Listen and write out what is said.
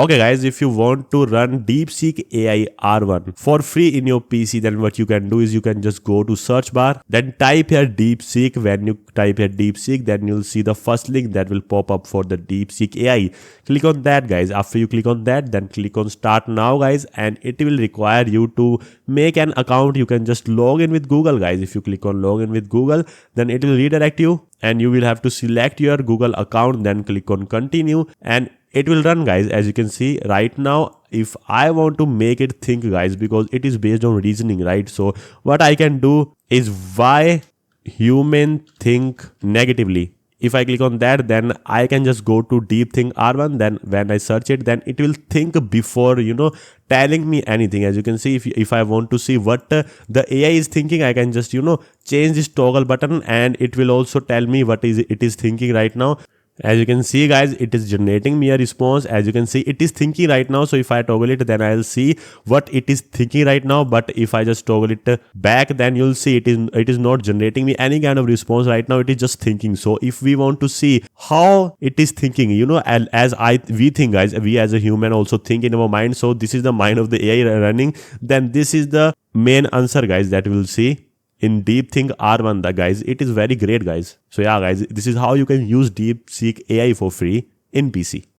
Okay guys, if you want to run DeepSeek AI R1 for free in your PC, then what you can do is you can just go to search bar, then type here DeepSeek. When you type here DeepSeek, then you'll see the first link that will pop up for the DeepSeek AI. Click on that guys. After you click on that, then click on start now guys, and it will require you to make an account. You can just log in with Google guys. If you click on login with Google, then it will redirect you and you will have to select your Google account, then click on continue and it will run guys. As you can see right now, if I want to make it think guys, because it is based on reasoning, right? So what I can do is why human think negatively. If I click on that, then I can just go to DeepSeek R1. Then when I search it, then it will think before telling me anything. As you can see, if I want to see what the AI is thinking, I can just change this toggle button and it will also tell me what it is thinking right now. As you can see guys, it is generating me a response. As you can see, it is thinking right now. So if I toggle it, then I'll see what it is thinking right now. But if I just toggle it back, then you'll see it is not generating me any kind of response right now. It is just thinking. So if we want to see how it is thinking, we think guys, we as a human also think in our mind. So this is the mind of the AI running. Then this is the main answer guys that we'll see in DeepSeek R1 guys. It is very great guys. So yeah guys, this is how you can use DeepSeek AI for free in PC.